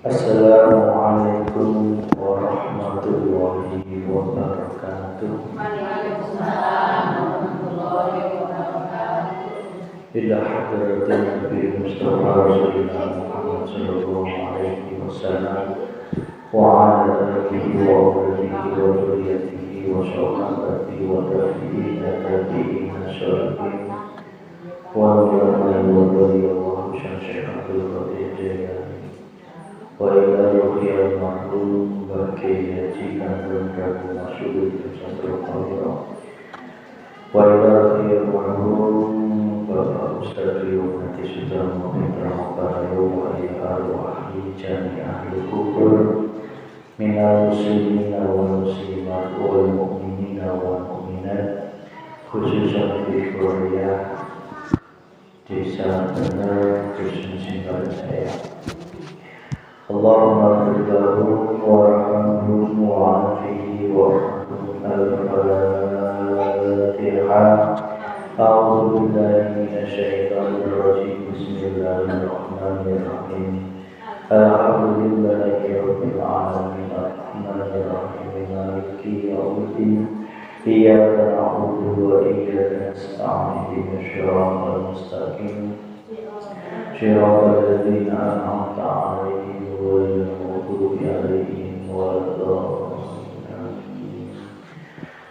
Assalamualaikum warahmatullahi wabarakatuh. Ila hadratin Nabi Mustafa Rasulullah Muhammad sallallahu alaihi wasallam wa ala alihi wa sahbihi wa dhurriyyatihi wa sahabatihi wa tabi'in wa radhiyallahu wa ila ruhiyal ma'lum bagi haji kandung dan masyhur satu kali wa ila ruhiyal ma'lum Bapak Ustaz Riyomati sudah meminta barayo wa ahli jami ahli kubur minal muslimina wal muslimat wal mu'minina wal mu'minat khususnya di Korea desa Bener Dusun Singkaran saya. Allahumma firdahu warhamhu wa'afihi warhamhu al-Fatihah. A'udzu billahi minasyaitonir rajim. Bismillahirrahmanirrahim. Alhamdulillahi rabbil alamin arrahmanir rahim maliki yaumiddin. Iyyaka na'budu wa iyyaka nasta'in ihdinas siratal mustaqim. Shiratal ladzina an'amta 'alaihim ghairil maghdubi 'alaihim waladdallin.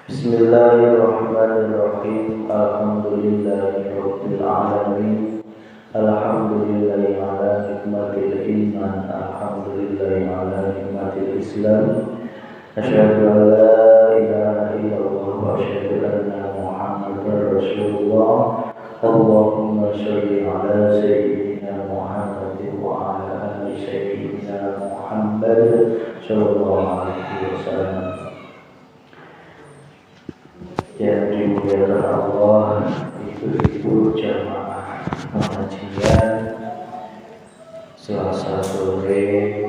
Bismillahirrahmanirrahim. Alhamdulillahirabbil alamin. Alhamdulillahi 'ala nikmatil iman. Alhamdulillahi 'ala nikmatil islam. Asyhadu an la ilaha illallah wa asyhadu anna Muhammadar Rasulullah. Allahumma shalli 'ala sayyidina Muhammadin wa 'ala ali sayyidina Muhammad sallallahu alaihi wasallam. Yang dimuliakan Allah, ibu-ibu jamaah pengajian Selasa sore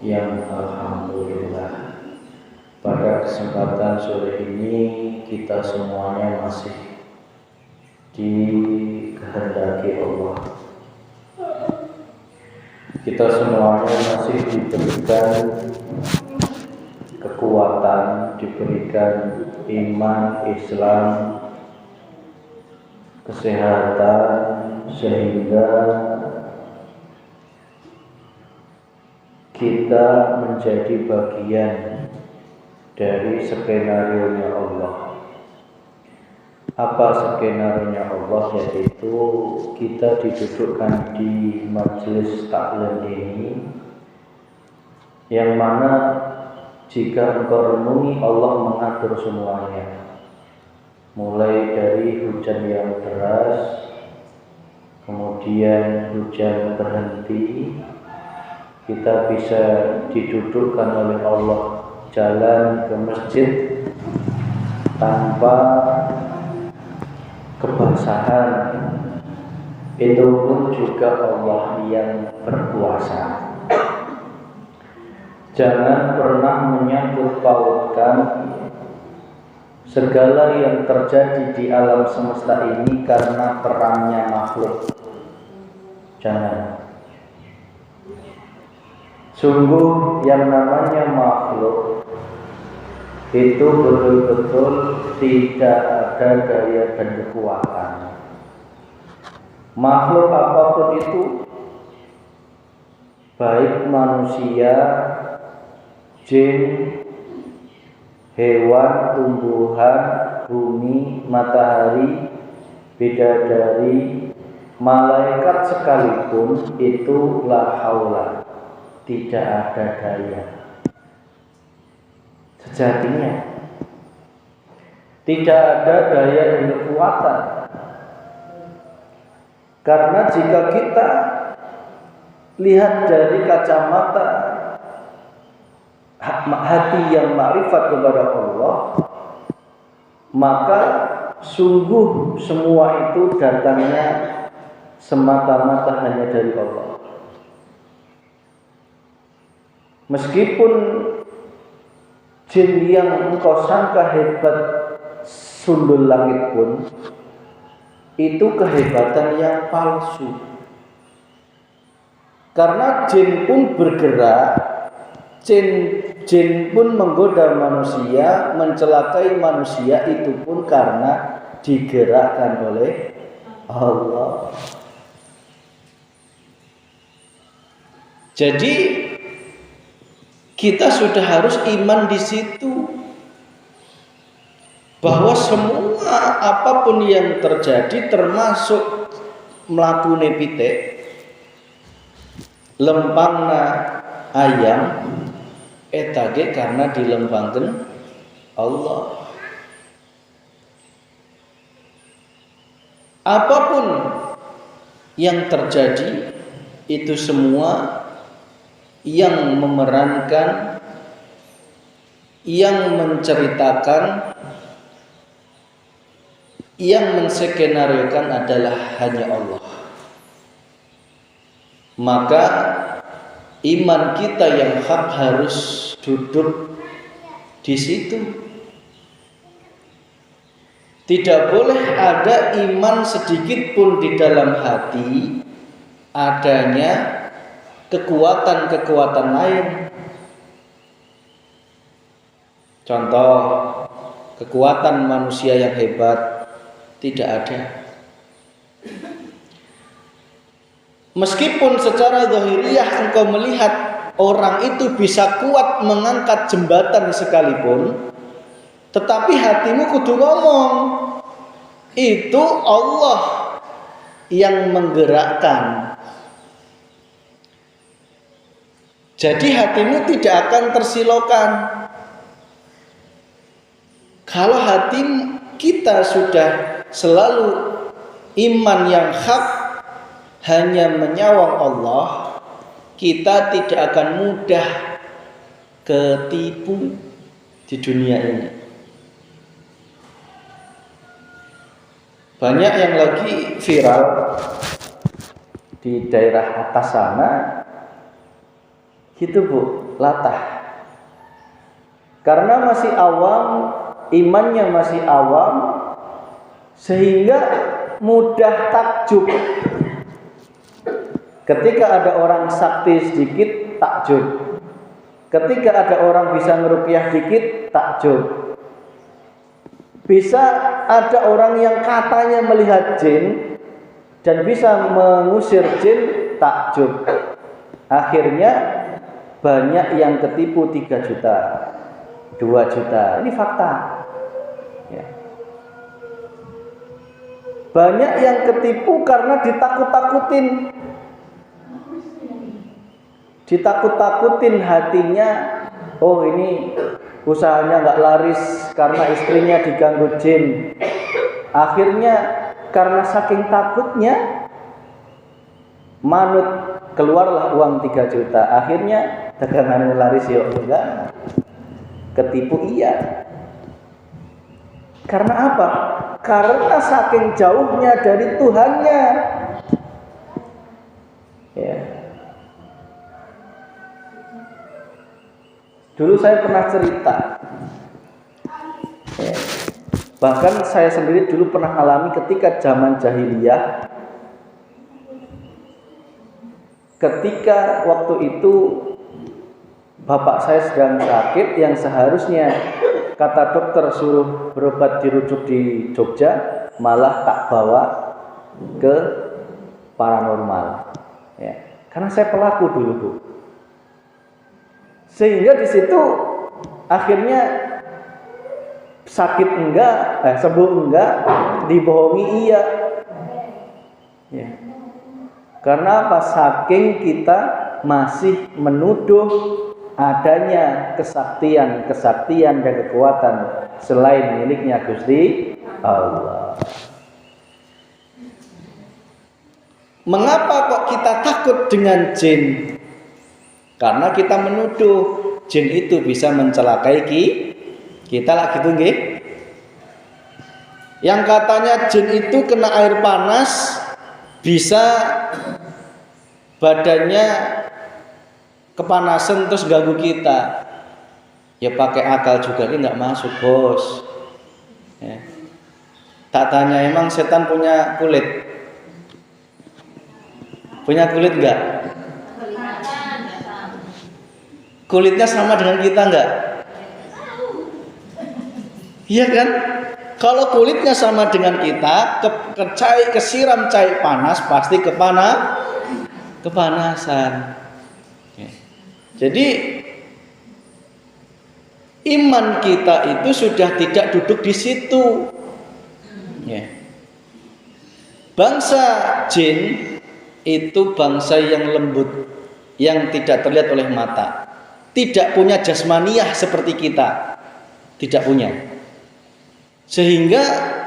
yang alhamdulillah pada kesempatan sore ini kita semuanya masih dikehendaki Allah. Kita semuanya masih diberikan kekuatan, diberikan iman, Islam, kesehatan, sehingga kita menjadi bagian dari skenario-nya Allah. Apa skenario-nya Allah? Yaitu kita didudukkan di majelis taklim ini, yang mana jika engkau renungi, Allah mengatur semuanya, mulai dari hujan yang deras, kemudian hujan berhenti, kita bisa didudukkan oleh Allah jalan ke masjid tanpa kebasahan. Itu pun juga Allah yang berkuasa. Jangan pernah menyangkut pautkan segala yang terjadi di alam semesta ini karena perannya makhluk. Jangan. Sungguh yang namanya makhluk itu betul-betul tidak ada daya dan kekuatan. Makhluk apapun itu, baik manusia, jin, hewan, tumbuhan, bumi, matahari, bidadari, malaikat sekalipun, itu la haula, tidak ada daya. Sejatinya tidak ada daya dan kekuatan. Karena jika kita lihat dari kacamata hati yang makrifat kepada Allah, maka sungguh semua itu datangnya semata-mata hanya dari Allah. Meskipun jin yang engkau sangka hebat sundul langit pun itu kehebatan yang palsu. Karena jin pun bergerak, jin pun menggoda manusia, mencelakai manusia, itu pun karena digerakkan oleh Allah. Jadi kita sudah harus iman di situ, bahwa semua apapun yang terjadi, termasuk mlakune pitik, lempangna ayam, etage karena dilempangkan Allah. Apapun yang terjadi, itu semua yang memerankan, yang menceritakan, yang menskenariokan adalah hanya Allah. Maka iman kita yang hak harus duduk di situ. Tidak boleh ada iman sedikit pun di dalam hati adanya kekuatan-kekuatan lain. Contoh, kekuatan manusia yang hebat tidak ada. Meskipun secara zahiriyah engkau melihat orang itu bisa kuat mengangkat jembatan sekalipun, tetapi hatimu kudu ngomong, itu Allah yang menggerakkan. Jadi hatimu tidak akan tersilaukan. Kalau hati kita sudah selalu iman yang hak, hanya menyawang Allah, kita tidak akan mudah ketipu di dunia ini. Banyak yang lagi viral di daerah atas sana, gitu Bu, latah. Karena masih awam, imannya masih awam, sehingga mudah takjub. Ketika ada orang sakti sedikit, takjub. Ketika ada orang bisa meruqyah dikit, takjub. Bisa ada orang yang katanya melihat jin dan bisa mengusir jin, takjub. Akhirnya banyak yang ketipu 3 juta, 2 juta. Ini fakta. Ya. Banyak yang ketipu karena ditakut-takutin. Ditakut-takutin hatinya. Oh, ini usahanya nggak laris karena istrinya diganggu jin. Akhirnya karena saking takutnya, manut, keluarlah uang 3 juta. Akhirnya dagangan laris ya enggak. Ketipu iya. Karena apa? Karena saking jauhnya dari Tuhannya. Ya. Dulu saya pernah cerita. Ya. Bahkan saya sendiri dulu pernah alami ketika zaman jahiliyah. Ketika waktu itu bapak saya sedang sakit, yang seharusnya kata dokter suruh berobat dirujuk di Jogja, malah tak bawa ke paranormal. Ya. Karena saya pelaku dulu, Bu. Sehingga di situ akhirnya sakit enggak, sembuh enggak, dibohongi iya. Ya. Karena apa? Saking kita masih menuduh adanya kesaktian dan kekuatan selain miliknya Gusti Allah. Mengapa kok kita takut dengan jin? Karena kita menuduh jin itu bisa mencelakai kita lagi tuh nggih. Yang katanya jin itu kena air panas bisa badannya kepanasan terus ganggu kita. Ya pakai akal juga ini nggak masuk, bos. Ya. Tak tanya, emang setan punya kulit? Punya kulit nggak? Kulitnya sama dengan kita nggak? Iya kan? Kalau kulitnya sama dengan kita, kesiram cai panas pasti kepanasan. Ya. Jadi iman kita itu sudah tidak duduk di situ. Ya. Bangsa jin itu bangsa yang lembut, yang tidak terlihat oleh mata, tidak punya jasmaniah seperti kita, tidak punya, sehingga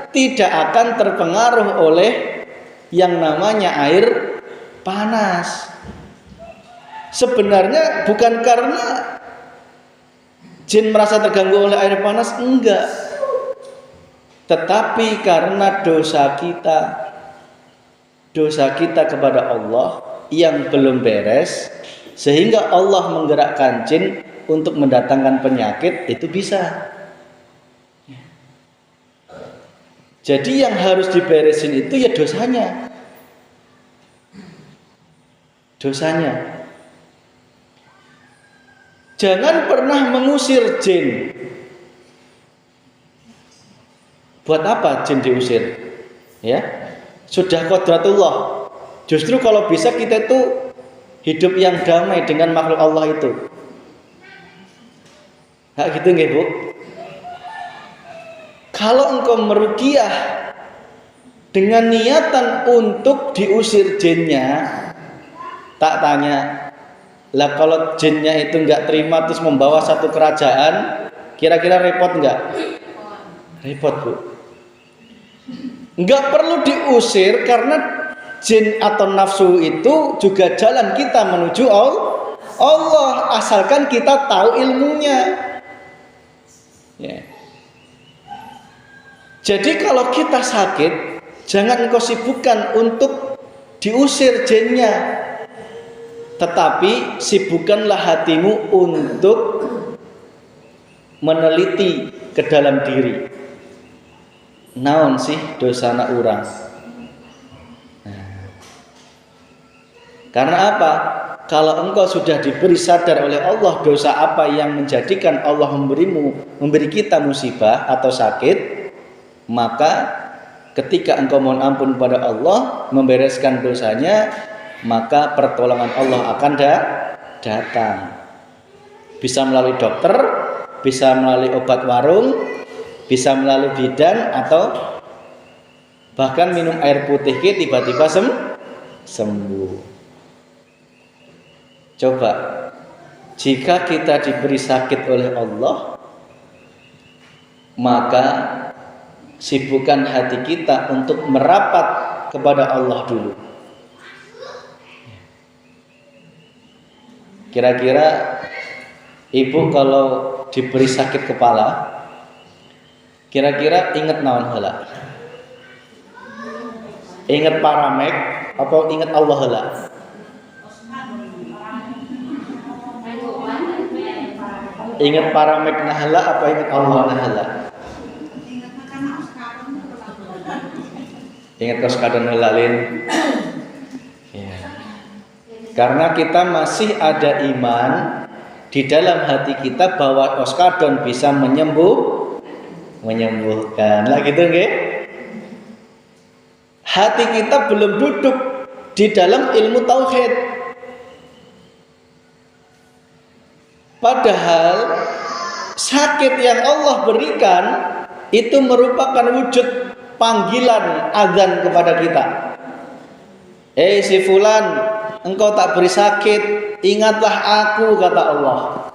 tidak akan terpengaruh oleh yang namanya air panas. Sebenarnya bukan karena jin merasa terganggu oleh air panas, enggak, tetapi karena dosa kita kepada Allah yang belum beres, sehingga Allah menggerakkan jin untuk mendatangkan penyakit, itu bisa. Jadi yang harus diberesin itu ya dosanya. Jangan pernah mengusir jin. Buat apa jin diusir? Ya, sudah qodratullah. Justru kalau bisa kita itu hidup yang damai dengan makhluk Allah itu. Nah, gitu nggih, Bu? Kalau engkau meruqyah dengan niatan untuk diusir jinnya, tak tanya, lah kalau jinnya itu enggak terima terus membawa satu kerajaan, kira-kira repot enggak? Repot, Bu. Enggak perlu diusir karena jin atau nafsu itu juga jalan kita menuju Allah, asalkan kita tahu ilmunya. Ya. Jadi kalau kita sakit, jangan engkau sibukkan untuk diusir jinnya, tetapi sibukkanlah hatimu untuk meneliti ke dalam diri. Naon sih dosana urang? Karena apa? Kalau engkau sudah diberi sadar oleh Allah dosa apa yang menjadikan Allah memberi kita musibah atau sakit, maka ketika engkau mohon ampun kepada Allah, membereskan dosanya, maka pertolongan Allah akan datang. Bisa melalui dokter, bisa melalui obat warung, bisa melalui bidan, atau bahkan minum air putih tiba-tiba sembuh. Coba, jika kita diberi sakit oleh Allah, maka sibukkan hati kita untuk merapat kepada Allah dulu. Kira-kira ibu kalau diberi sakit kepala, kira-kira ingat naon heula? Ingat Paramek atau ingat Allah heula? Ingat Paramek nahala apa ingat Allah nahala? Ingat koskadon helalin. Ya. Karena kita masih ada iman di dalam hati kita bahwa koskadon bisa menyembuhkan. Lah gitu nggih? Hati kita belum duduk di dalam ilmu tauhid. Padahal sakit yang Allah berikan itu merupakan wujud panggilan azan kepada kita. Si fulan, engkau tak beri sakit, ingatlah aku, kata Allah.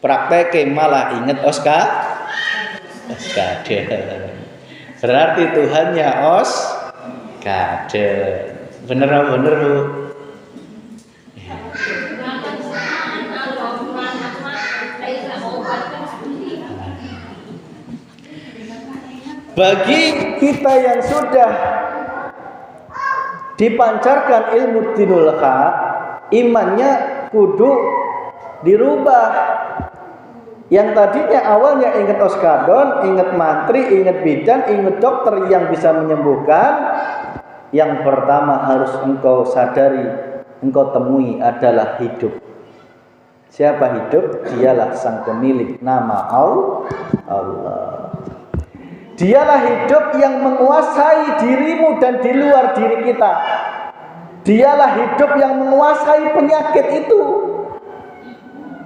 Prakteknya malah ingat Oskade. Berarti Tuhannya Oskade. Bener Bu. Bagi kita yang sudah dipancarkan ilmu dinul haq, imannya kudu dirubah. Yang tadinya awalnya ingat oskadon, ingat mantri, ingat bidan, ingat dokter yang bisa menyembuhkan, yang pertama harus engkau sadari, engkau temui adalah hidup. Siapa hidup? Dialah sang pemilik nama Allah. Dialah hidup yang menguasai dirimu dan di luar diri kita. Dialah hidup yang menguasai penyakit itu,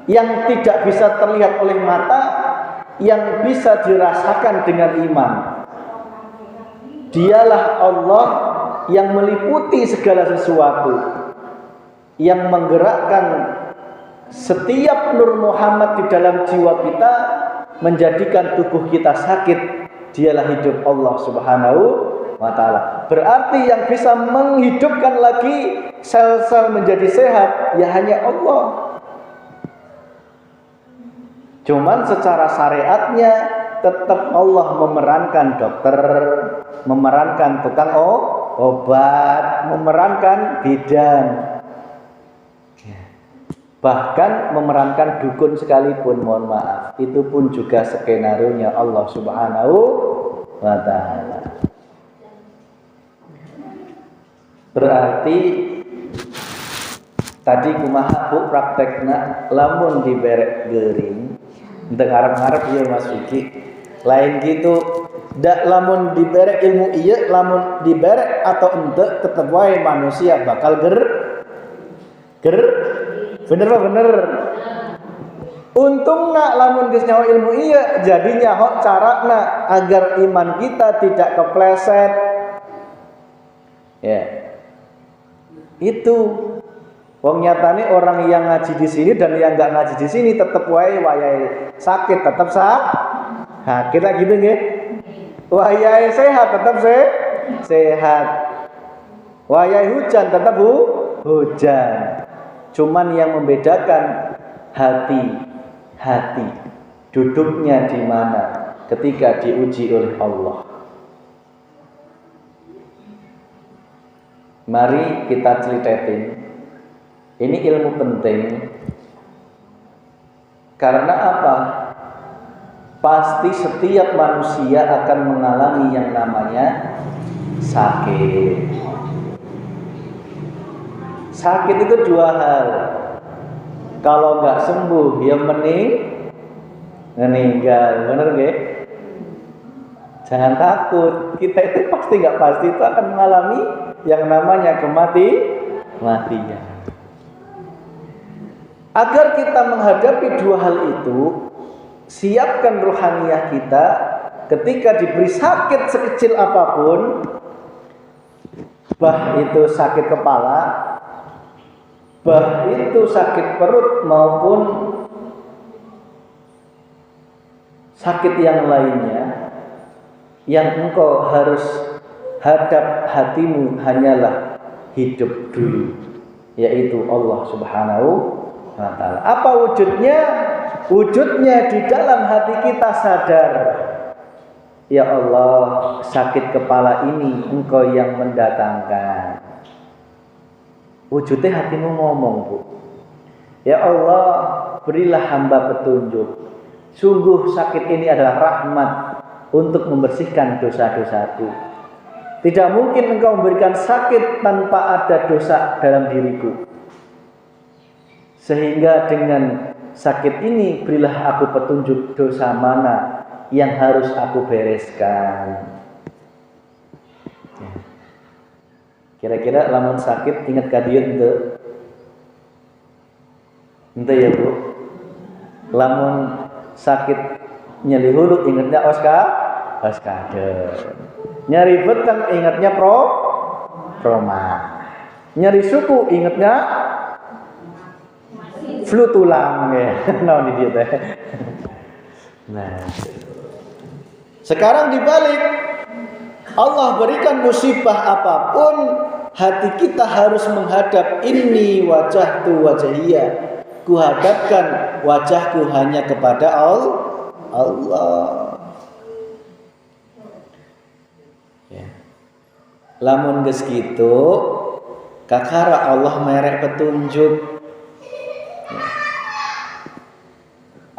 yang tidak bisa terlihat oleh mata, yang bisa dirasakan dengan iman. Dialah Allah yang meliputi segala sesuatu, yang menggerakkan setiap nur Muhammad di dalam jiwa kita, menjadikan tubuh kita sakit. Dialah hidup Allah Subhanahu wa ta'ala. Berarti yang bisa menghidupkan lagi sel-sel menjadi sehat ya hanya Allah. Cuman secara syariatnya tetap Allah memerankan dokter, memerankan tukang obat, memerankan bidan, bahkan memerankan dukun sekalipun, mohon maaf, itu pun juga skenario-nya Allah Subhanahu wa ta'ala. Berarti tadi kumaha Bu praktekna lamun diberek geuring teu ngarep-ngarep ieu Mas Vicky. Lain gitu, da lamun diberek ilmu ieu, lamun diberek atau ente tetep wae manusia bakal bener apa bener? Untungna lamun geus nyawa ilmu ieu jadi nyaho carana agar iman kita tidak kepleset. Ya. Itu wong nyatane orang yang ngaji di sini dan yang enggak ngaji di sini tetep wae sakit tetep sakit lah gitu nggih. Wayahe sehat tetep sehat. Wayahe hujan tetep hujan. Cuman yang membedakan hati duduknya di mana ketika diuji oleh Allah. Mari kita celitetin. Ini ilmu penting. Karena apa? Pasti setiap manusia akan mengalami yang namanya sakit. Sakit itu dua hal. Kalau nggak sembuh, ya meninggal. Bener nggak? Jangan takut. Kita itu pasti nggak pasti itu akan mengalami yang namanya kematian. Agar kita menghadapi dua hal itu, siapkan rohaniyah kita ketika diberi sakit sekecil apapun, bah itu sakit kepala, bah itu sakit perut maupun sakit yang lainnya, yang engkau harus hadap hatimu hanyalah hidup dulu, yaitu Allah Subhanahu wa ta'ala. Apa wujudnya? Wujudnya di dalam hati kita sadar, ya Allah, sakit kepala ini engkau yang mendatangkan. Wujudnya hatimu ngomong, Bu, ya Allah, berilah hamba petunjuk. Sungguh sakit ini adalah rahmat untuk membersihkan dosa-dosaku. Tidak mungkin engkau memberikan sakit tanpa ada dosa dalam diriku. Sehingga dengan sakit ini berilah aku petunjuk dosa mana yang harus aku bereskan. Kira-kira lamun sakit ingat kadieu ente ya Bu. Lamun sakit nyeri hulu ingatnya oskadon. Nyeri beteng ingatnya proma. Nyeri suku ingatnya flu tulang ya. Nah, ini dia teh. Nah. Sekarang dibalik, Allah berikan musibah apapun, hati kita harus menghadap ini wajahtu wajahiyah. Kuhadapkan wajahku hanya kepada Allah. Ya. Lamun geus kitu, kakara Allah merek petunjuk.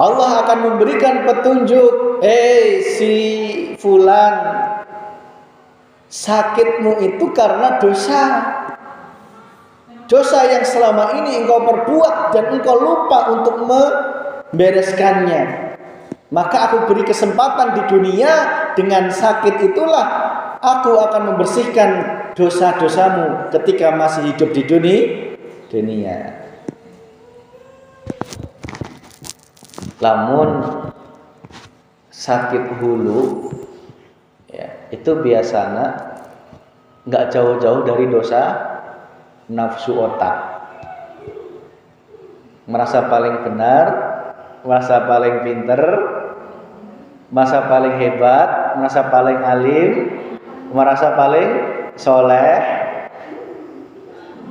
Allah akan memberikan petunjuk, si fulan, sakitmu itu karena dosa. Dosa yang selama ini engkau perbuat dan engkau lupa untuk membereskannya. Maka aku beri kesempatan di dunia, dengan sakit itulah aku akan membersihkan dosa-dosamu ketika masih hidup di dunia. Lamun sakit hulu, ya, itu biasanya nggak jauh-jauh dari dosa nafsu otak. Merasa paling benar, merasa paling pinter, merasa paling hebat, merasa paling alim, merasa paling soleh,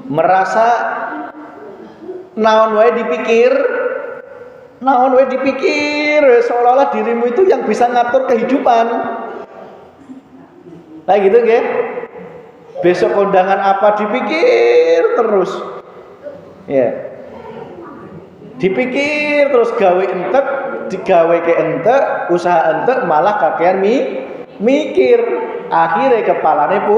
merasa naon wae dipikir, seolah-olah dirimu itu yang bisa ngatur kehidupan. Nah gitu nggih. Besok kondangan apa dipikir terus. Ya. Dipikir terus, gawe entek, digawe ke entek, usaha entek, malah kakean mikir. Akhirnya kepalane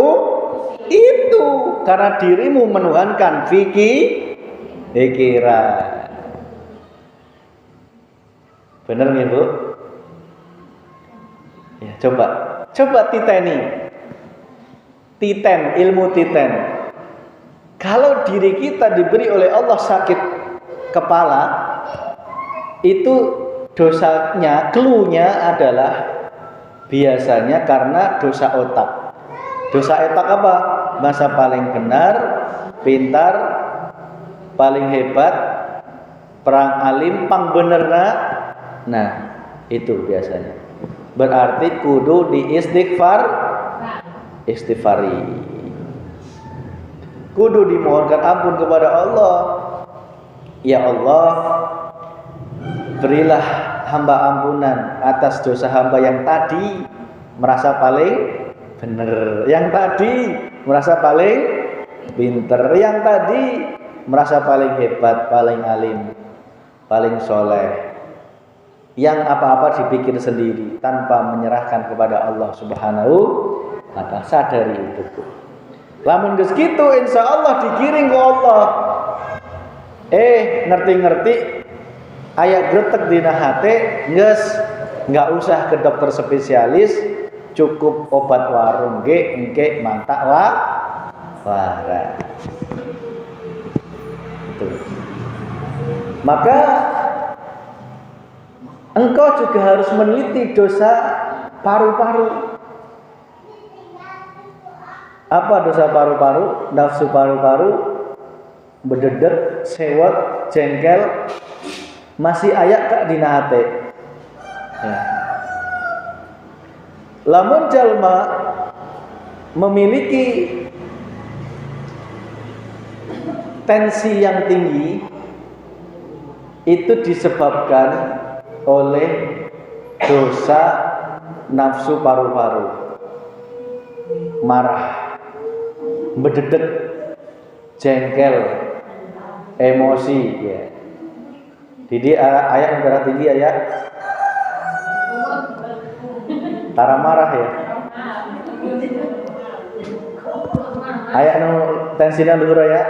itu karena dirimu menuhankan pikiran. Bener nih Bu? Ya, coba ilmu titen. Kalau diri kita diberi oleh Allah sakit kepala, itu dosanya, cluenya adalah biasanya karena dosa otak. Dosa otak apa? Masa paling benar, pintar, paling hebat, perang alim, pang benerna. Nah, itu biasanya. Berarti kudu istighfari. Kudu dimohonkan ampun kepada Allah. Ya Allah, berilah hamba ampunan atas dosa hamba yang tadi merasa paling benar, yang tadi merasa paling pinter, yang tadi merasa paling hebat, paling alim, paling soleh, yang apa-apa dipikir sendiri tanpa menyerahkan kepada Allah Subhanahu wa ta'ala. Sadari itu. Lamun geus kitu insyaallah digiring ke Allah. Ngerti-ngerti aya gretek dina hate, geus enggak usah ke dokter spesialis, cukup obat warung ge engke mantak waras. Itu. Maka engkau juga harus meneliti dosa paru-paru. Apa dosa paru-paru? Nafsu paru-paru, bededek, sewot, jengkel, masih ayak kak dina hate. Ya. Lamun jalma memiliki tensi yang tinggi, itu disebabkan oleh dosa nafsu paru-paru. Marah, bededek, jengkel, emosi, ya. Jadi ayat darah tinggi ayat tara marah ya. Ayat nu tensinya luhur ya.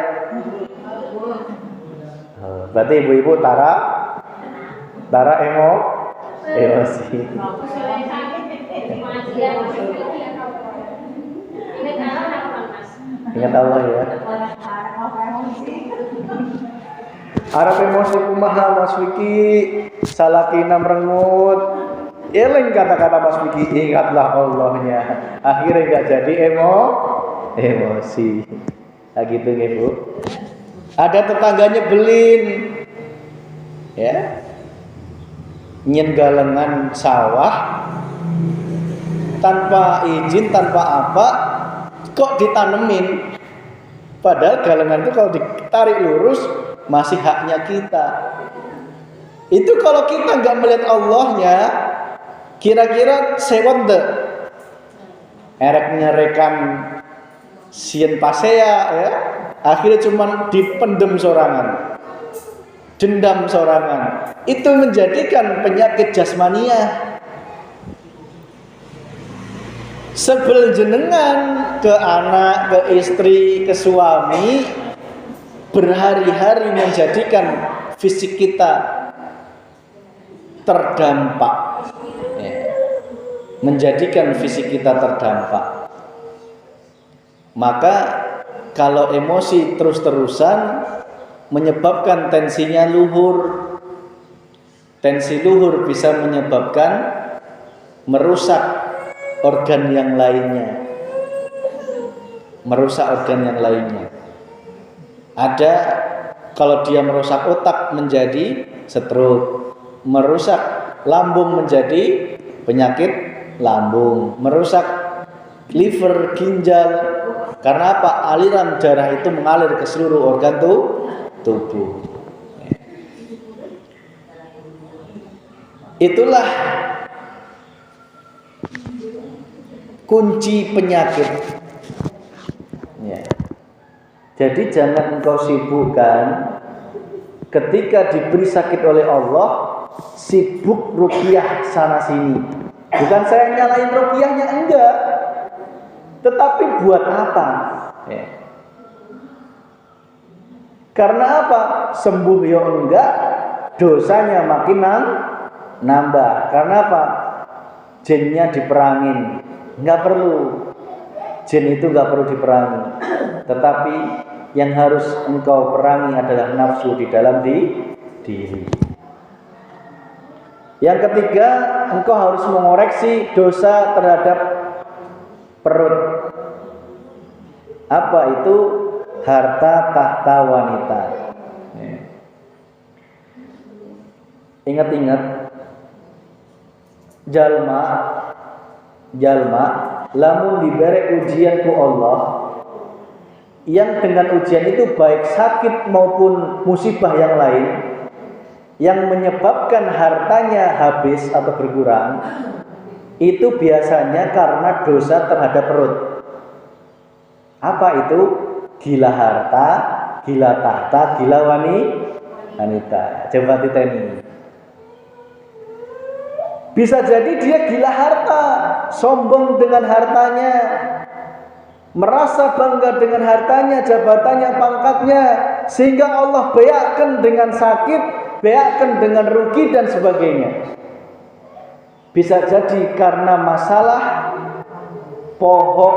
Berarti ibu-ibu tara emosi. Ingat Allah ya. Arab emosi kumaha Mas Wiki, salakina merengut. Eling kata-kata Mas Wiki, ingatlah Allahnya. Akhirnya enggak jadi emosi. Nah gitu nggih Bu. Ada tetangganya belin. Ya. Nyen galengan sawah tanpa izin, tanpa apa, kok ditanemin. Padahal galengan itu kalau ditarik lurus masih haknya kita. Itu kalau kita nggak melihat Allahnya, kira-kira sewot deh. Ereknya rekam sien pasea ya, akhirnya cuman dipendem sorangan, dendam sorangan. itu menjadikan penyakit jasmania. Sebel jenengan ke anak, ke istri, ke suami, berhari-hari menjadikan fisik kita terdampak, menjadikan fisik kita terdampak. Maka kalau emosi terus-terusan menyebabkan tensinya luhur. Tensi luhur bisa menyebabkan merusak organ yang lainnya. Merusak organ yang lainnya. Ada kalau dia merusak otak menjadi stroke, merusak lambung menjadi penyakit lambung, merusak liver, ginjal. Karena apa? Aliran darah itu mengalir ke seluruh organ tubuh. Itulah kunci penyakit. Ya. Jadi jangan engkau sibukkan ketika diberi sakit oleh Allah, sibuk ruqyah sana sini. Bukan saya nyalain ruqyahnya, enggak. Tetapi buat apa? Ya. Karena apa? Sembuh ya enggak, dosanya makin nambah. Karena apa? Jinnya diperangin. Enggak perlu. Jin itu enggak perlu diperangi. Tetapi yang harus engkau perangi adalah nafsu di dalam diri. Yang ketiga, engkau harus mengoreksi dosa terhadap perut. Apa itu? Harta tahta wanita. Ingat-ingat, jalma lamun diberi ujian ku Allah, yang dengan ujian itu baik sakit maupun musibah yang lain yang menyebabkan hartanya habis atau berkurang, itu biasanya karena dosa terhadap perut. Apa itu? Gila harta, gila tahta, gila wanita. Coba diteni. Bisa jadi dia gila harta, sombong dengan hartanya, merasa bangga dengan hartanya, jabatannya, pangkatnya, sehingga Allah beakkan dengan sakit, beakkan dengan rugi dan sebagainya. Bisa jadi karena masalah pokok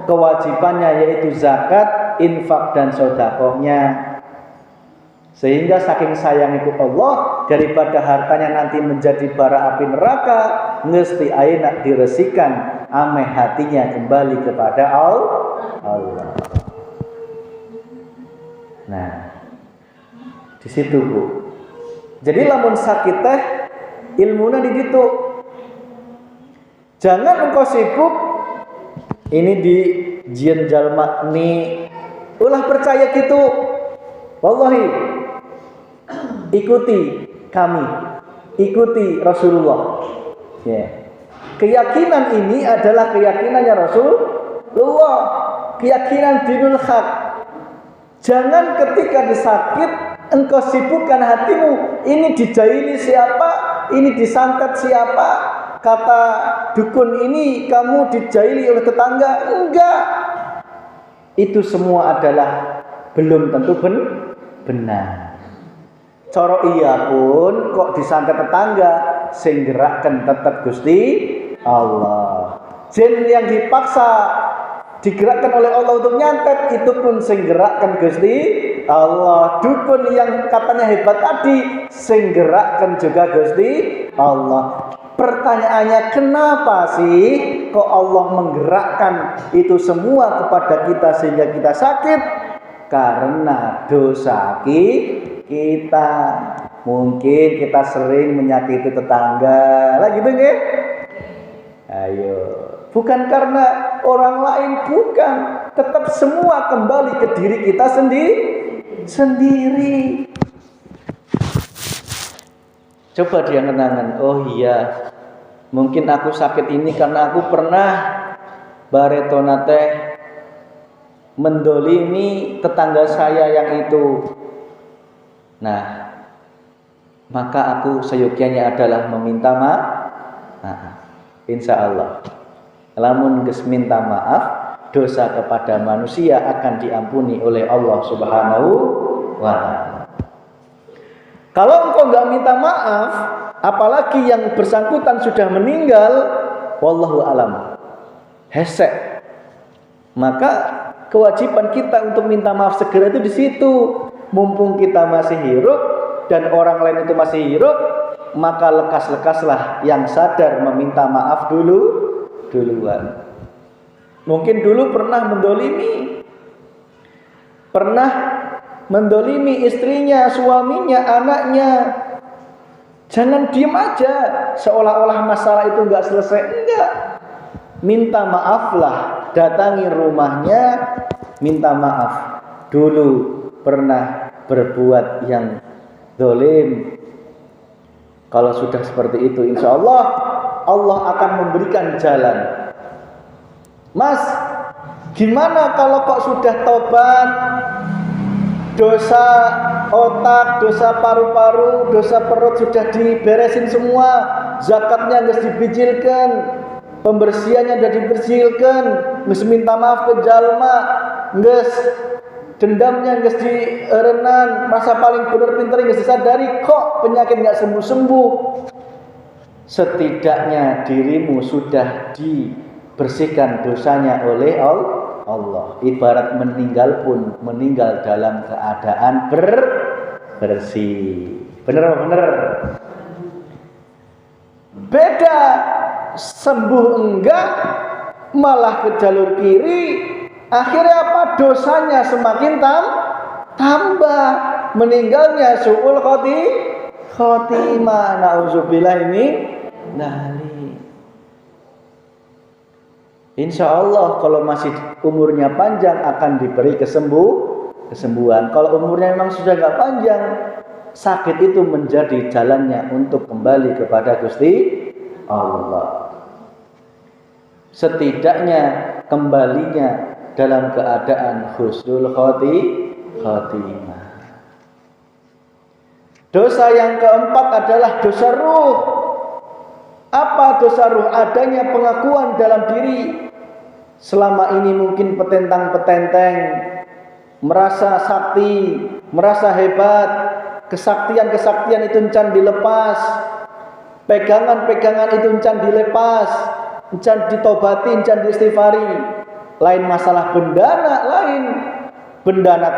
kewajibannya, yaitu zakat, infak dan sedekahnya. Sehingga saking sayang itu Allah, daripada hartanya nanti menjadi bara api neraka, ngesti ayeuna diresikan ameh hatinya kembali kepada Allah. Nah, di situ Bu. Jadi lamun sakit teh ilmuna di situ. Jangan engkau sibuk ini di jin jalma ini ulah percaya gitu. Wallahi ikuti kami, ikuti Rasulullah. Ya. Keyakinan ini adalah keyakinannya Rasulullah, keyakinan dinul haq. Jangan ketika disakit engkau sibukkan hatimu, ini dijaili siapa, ini disantet siapa, kata dukun ini kamu dijaili oleh tetangga. Enggak. Itu semua adalah belum tentu benar. Coro iya pun kok disantet tetangga, sing gerakkan tetap Gusti Allah. Jin yang dipaksa digerakkan oleh Allah untuk nyantet, itu pun sing gerakkan Gusti Allah. Dukun yang katanya hebat tadi, sing gerakkan juga Gusti Allah. Pertanyaannya, kenapa sih kok Allah menggerakkan itu semua kepada kita sehingga kita sakit? Karena dosa kita. Mungkin kita sering menyakiti tetangga. Lah gitu nggih? Ayo. Bukan karena orang lain, bukan. Tetap semua kembali ke diri kita sendiri. Coba dia kenangan. Oh iya, mungkin aku sakit ini karena aku pernah baretona teh mendolimi tetangga saya yang itu. Nah, maka aku seyogyanya adalah meminta maaf. Insya Allah lamun geus minta maaf, dosa kepada manusia akan diampuni oleh Allah Subhanahu wa ta'ala. Kalau engkau enggak minta maaf, apalagi yang bersangkutan sudah meninggal, wallahu alam, hesek, maka kewajiban kita untuk minta maaf segera itu di situ. Mumpung kita masih hidup dan orang lain itu masih hidup, maka lekas-lekaslah yang sadar meminta maaf duluan. Mungkin dulu pernah mendolimi istrinya, suaminya, anaknya. Jangan diem aja seolah-olah masalah itu enggak selesai. Enggak. Minta maaflah, datangi rumahnya, minta maaf. Dulu pernah berbuat yang zalim. Kalau sudah seperti itu, insya Allah Allah akan memberikan jalan. Mas, gimana kalau kok sudah tobat, dosa otak, dosa paru-paru, dosa perut sudah diberesin semua, zakatnya nggak dibijilkan, pembersihannya udah dibersihkan, nggak minta maaf ke jalma, nggak dendamnya nggak direnan, masa paling bener pinter nggak disadari, kok penyakit nggak sembuh-sembuh. Setidaknya dirimu sudah dibersihkan dosanya oleh Allah. Ibarat meninggal pun meninggal dalam keadaan bersih. Bener. Beda sembuh enggak, malah ke jalur kiri. Akhirnya apa? Dosanya semakin tambah. Meninggalnya su'ul khotimah. Nauzubillah ini. Insya Allah kalau masih umurnya panjang akan diberi kesembuhan. Kalau umurnya memang sudah nggak panjang, sakit itu menjadi jalannya untuk kembali kepada Gusti Allah. Setidaknya kembalinya dalam keadaan husnul khotimah. Dosa yang keempat adalah dosa ruh. Apa dosa ruh? Adanya pengakuan dalam diri selama ini mungkin petentang-petenteng, merasa sakti, merasa hebat, kesaktian itu encan dilepas, pegangan itu encan dilepas, encan ditobati, encan diistighfari. Lain masalah bendana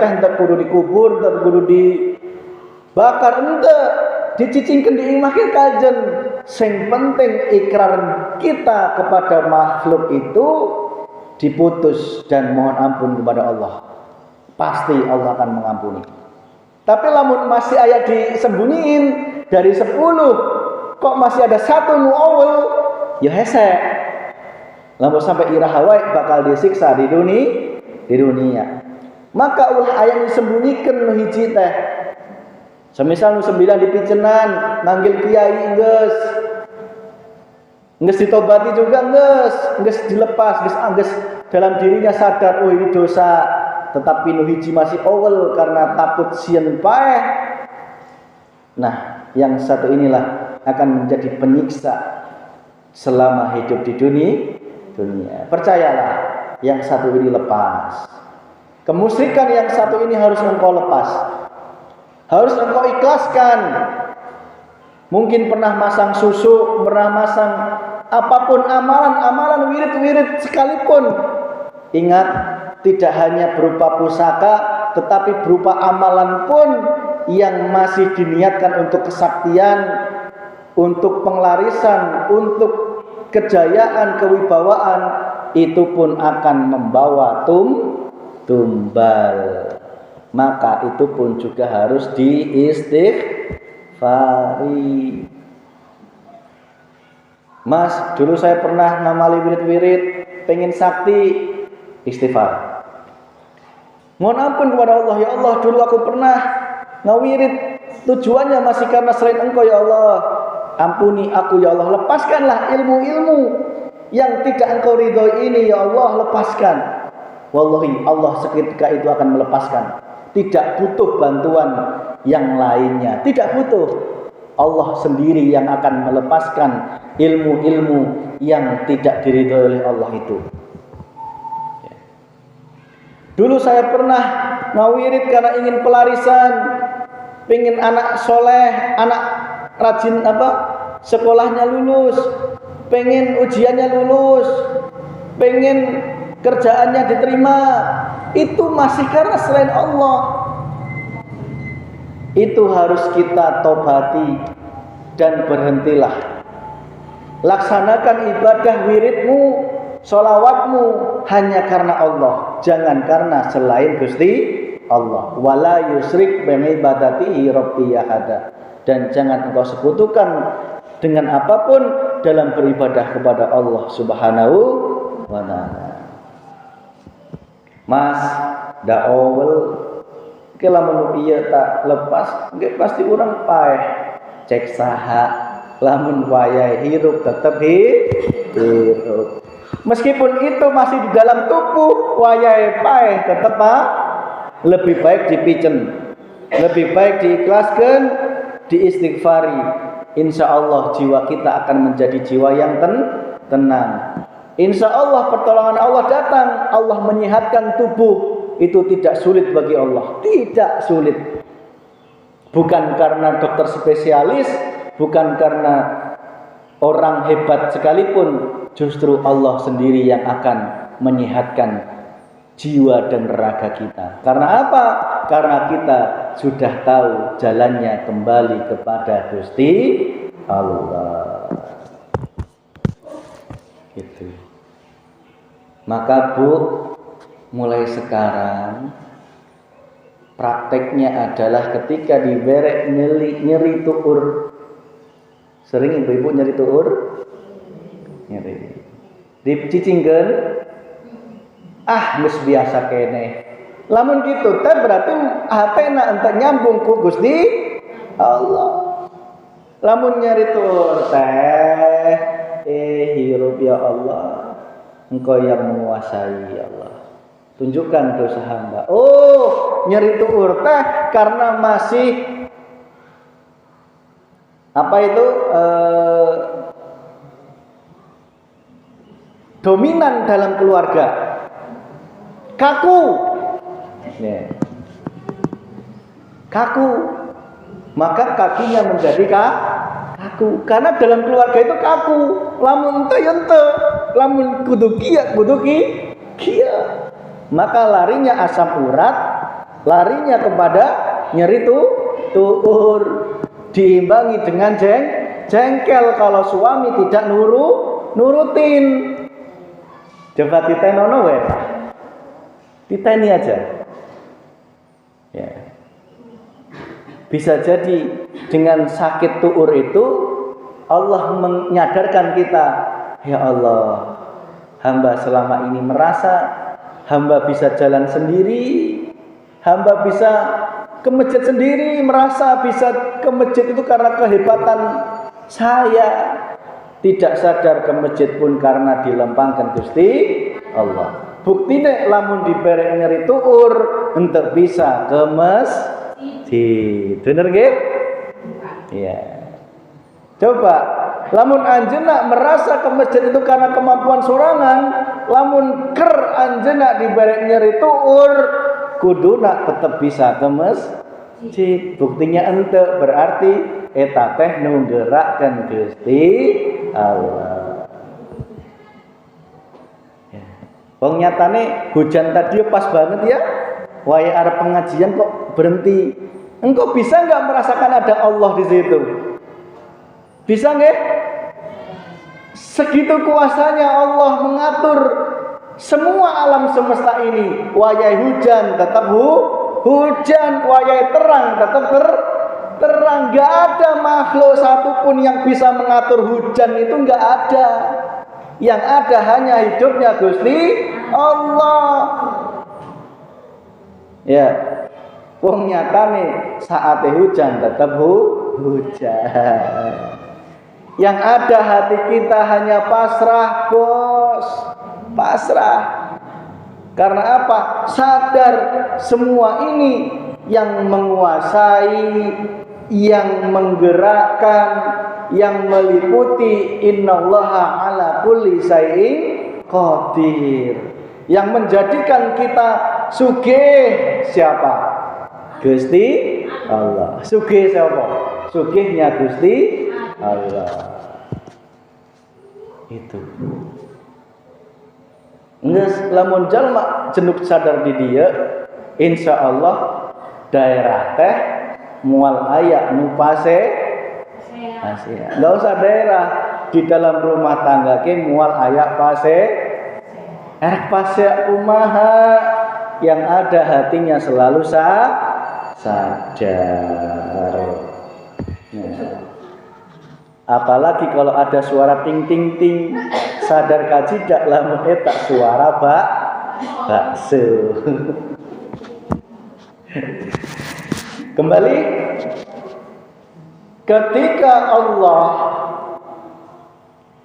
teh entek kudu dikubur, entek kudu dibakar, entek dicicingkeun diimahkeun kajen. Sing penting ikrar kita kepada makhluk itu diputus dan mohon ampun kepada Allah. Pasti Allah akan mengampuni. Tapi lamun masih ayat disembunyiin dari 10, kok masih ada 1 nu awal, ya hesek. Lamun sampai irahawai bakal disiksa di dunia. Maka ulah ayat disembunyikan nu hiji teh. Semisal nu 9 dipicenan, manggil kiai geus ditobati juga geus dilepas, geus dalam dirinya sadar, oh ini dosa, tetapi nu hiji masih awal karena takut sieun paeh. Nah, yang satu inilah akan menjadi penyiksa selama hidup di dunia. Percayalah, yang satu ini lepas. Kemusyrikan yang satu ini harus engkau lepas. Harus engkau ikhlaskan. Mungkin pernah masang susu, pernah masang apapun amalan wirid sekalipun. Ingat, tidak hanya berupa pusaka, tetapi berupa amalan pun yang masih diniatkan untuk kesaktian, untuk penglarisan, untuk kejayaan, kewibawaan, itu pun akan membawa tumbal. Maka itu pun juga harus diistighfari. Mas, dulu saya pernah ngamali wirid-wirid, pengen sakti, istighfar. Mohon ampun kepada Allah, ya Allah, dulu aku pernah ngawirid, tujuannya masih karena selain Engkau, ya Allah. Ampuni aku, ya Allah. Lepaskanlah ilmu-ilmu yang tidak Engkau ridhoi ini, ya Allah, lepaskan. Wallahi, Allah seketika itu akan melepaskan. Tidak butuh bantuan yang lainnya, tidak butuh. Allah sendiri yang akan melepaskan ilmu-ilmu yang tidak diridhoi oleh Allah itu. Dulu saya pernah ngawirit karena ingin pelarisan, pengen anak soleh, anak rajin sekolahnya lulus, pengen ujiannya lulus, pengen kerjaannya diterima. Itu masih karena selain Allah. Itu harus kita tobati dan berhentilah. Laksanakan ibadah wiridmu, sholawatmu hanya karena Allah, jangan karena selain Gusti Allah. Wala yusrik bi ibadatihi rabbi ahada. Dan jangan engkau sekutukan dengan apapun dalam beribadah kepada Allah Subhanahu wa ta'ala. Mas, da awal lamun iya tak lepas, nggak pasti orang paeh. Cek saha, lamun wayah hirup tetap hirup. Meskipun itu masih di dalam tubuh, wayah paeh tetap lebih baik dipicen, lebih baik diikhlaskan, diistighfari. Insya Allah jiwa kita akan menjadi jiwa yang tenang. Insya Allah pertolongan Allah datang, Allah menyehatkan tubuh. Itu tidak sulit bagi Allah, tidak sulit. Bukan karena dokter spesialis, bukan karena orang hebat sekalipun, justru Allah sendiri yang akan menyehatkan jiwa dan raga kita. Karena apa? Karena kita sudah tahu jalannya kembali kepada Gusti Allah. Gitu. Maka Bu, mulai sekarang prakteknya adalah ketika diberek nyeri tuur. Sering ibu-ibu nyeri tuur? Nyeri. Dicicingkeun? Geus biasa kene. Lamun gitu teh berarti hatena ente nyambung ku Gusti Allah. Lamun nyeri tuur teh hirup ya Allah. Engkau yang menguasai ya Allah. Tunjukkan dosa hamba. Oh, nyeri tuur teh karena masih dominan dalam keluarga. Kaku. Ya. Kaku. Maka kakinya menjadi kaku. Karena dalam keluarga itu kaku. Lamun teu ente, lamun kudu kieu kudu kieu. Maka larinya asam urat, larinya kepada nyeri tuur, diimbangi dengan jengkel kalau suami tidak nurutin. Coba ditenono wae. Diteni aja. Ya. Bisa jadi dengan sakit tuur itu Allah menyadarkan kita, ya Allah, hamba selama ini merasa hamba bisa jalan sendiri, hamba bisa ke masjid sendiri, merasa bisa ke masjid itu karena kehebatan saya. Tidak sadar ke masjid pun karena dilempangkan Gusti Allah. Buktine lamun diberek nyeri tuur untuk bisa ke masjid. Bener nggih? Iya. Coba lamun anjeunna merasa ke masjid itu karena kemampuan sorangan, lamun ker anjeunna diberek nyeri tuur, kuduna tetap bisa ke masjid. Buktinya ente berarti eta teh nu gerakkeun Gusti Allah. Ya. Wong nyatane hujan tadi pas banget ya. Wae arep pengajian kok berhenti. Engkau bisa enggak merasakan ada Allah di situ? Bisa nggih? Segitu kuasanya Allah mengatur semua alam semesta ini. Wayai hujan tetap hujan, wayai terang tetap terang. Gak ada makhluk satupun yang bisa mengatur hujan itu, gak ada. Yang ada hanya hidupnya Gusti Allah. Ya, wong nyatane saat hujan tetap hujan. Yang ada hati kita hanya pasrah, bos. Pasrah. Karena apa? Sadar semua ini yang menguasai yang menggerakkan, yang meliputi innallaha ala kulli syai'in qadir. Yang menjadikan kita sugih siapa? Gusti Allah. Sugih siapa? Sugihnya Gusti Allah. Itu. Nges lamun jalma jenuk sadar di dia, insyaallah daerah teh mual aya nu pase asia. Enggak usah daerah, di dalam rumah tangga ke mual aya pase pase kumaha, yang ada hatinya selalu sadar. Nah, apalagi kalau ada suara ting ting ting, sadar kaji dak lamun eta suara bakso. Kembali, ketika Allah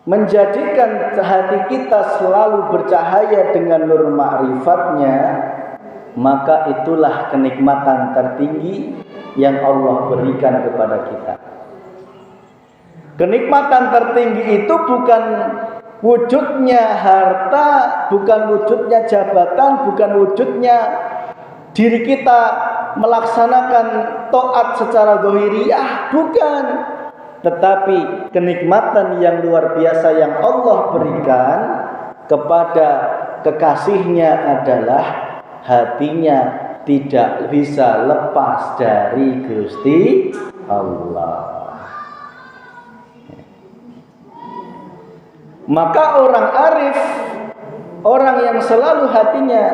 menjadikan hati kita selalu bercahaya dengan nur ma'rifatnya, maka itulah kenikmatan tertinggi yang Allah berikan kepada kita. Kenikmatan tertinggi itu bukan wujudnya harta, bukan wujudnya jabatan, bukan wujudnya diri kita melaksanakan taat secara zahiriyah, bukan. Tetapi kenikmatan yang luar biasa yang Allah berikan kepada kekasihnya adalah hatinya tidak bisa lepas dari Gusti Allah. Maka orang arif, orang yang selalu hatinya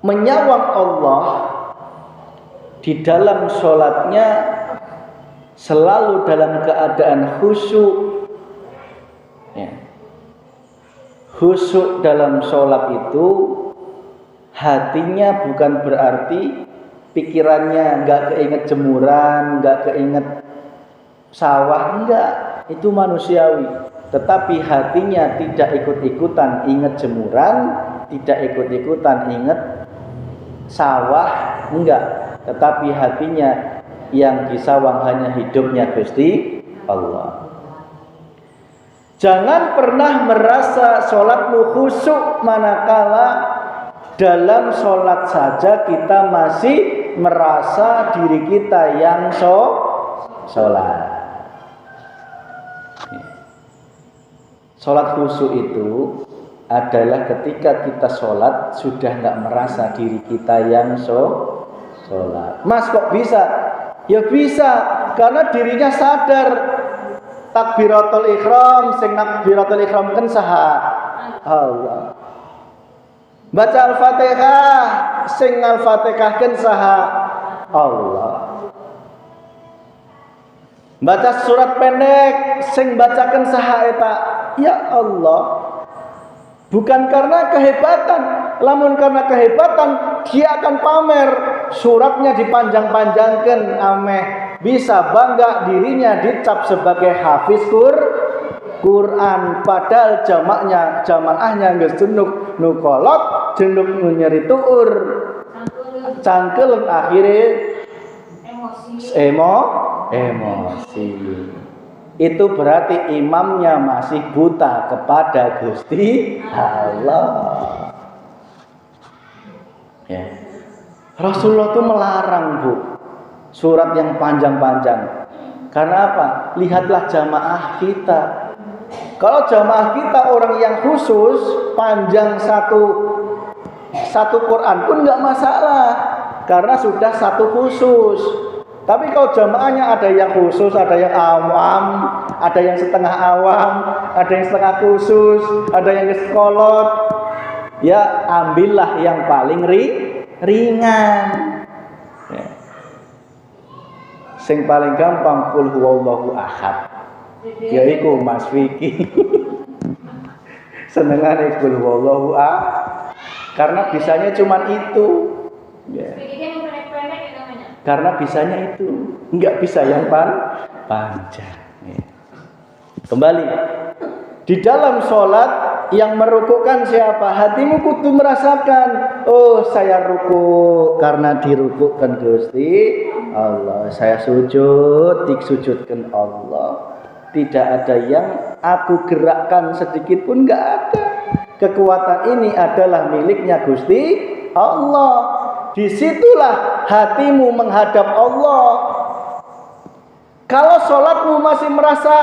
menyawang Allah, di dalam sholatnya selalu dalam keadaan khusyuk. Khusyuk dalam sholat itu hatinya bukan berarti pikirannya nggak keinget jemuran, nggak keinget sawah, enggak, itu manusiawi. Tetapi hatinya tidak ikut-ikutan inget jemuran, tidak ikut-ikutan inget sawah, enggak. Tetapi hatinya yang disawang hanya hidupnya Gusti Allah. Jangan pernah merasa sholatmu khusyuk manakala dalam sholat saja kita masih merasa diri kita yang sholat. Sholat khusyuk itu adalah ketika kita sholat sudah nggak merasa diri kita yang sholat. Mas kok bisa? Ya bisa, karena dirinya sadar. Takbiratul ihram, sing takbiratul ihram kan saha Allah. Baca Al-Fatihah, sing Al-Fatihah kan saha Allah. Baca surat pendek, sing bacakan saha eta ya Allah. Bukan karena kehebatan, lamun karena kehebatan dia akan pamer, suratnya dipanjang-panjangkan, ameh bisa bangga dirinya dicap sebagai hafiz Quran, padahal jamaahnya geus jenuk nu kolot, jenuk nu nyeri tuur, cangkel akhirnya emosi. Itu berarti imamnya masih buta kepada Gusti Allah. Ya. Rasulullah itu melarang, Bu, surat yang panjang-panjang. Karena apa? Lihatlah jamaah kita. Kalau jamaah kita orang yang khusus, panjang satu Quran pun nggak masalah, karena sudah satu khusus. Tapi kalau jamaahnya ada yang khusus, ada yang awam, ada yang setengah awam, ada yang setengah khusus, ada yang sekolot, ya ambillah yang paling ringan. Ya. Sing paling gampang qul huwallahu ahad. Yaiku Mas Vicky. Senengane qul huwallahu ahad. Karena bisanya cuma itu. Ya. Karena bisanya itu, enggak bisa yang panjang. Kembali, di dalam sholat yang merukukkan siapa? Hatimu kudu merasakan, oh saya rukuk karena dirukukkan Gusti Allah. Saya sujud, disujudkan Allah. Tidak ada yang aku gerakkan sedikit pun, enggak ada. Kekuatan ini adalah miliknya Gusti Allah. Disitulah hatimu menghadap Allah. Kalau sholatmu masih merasa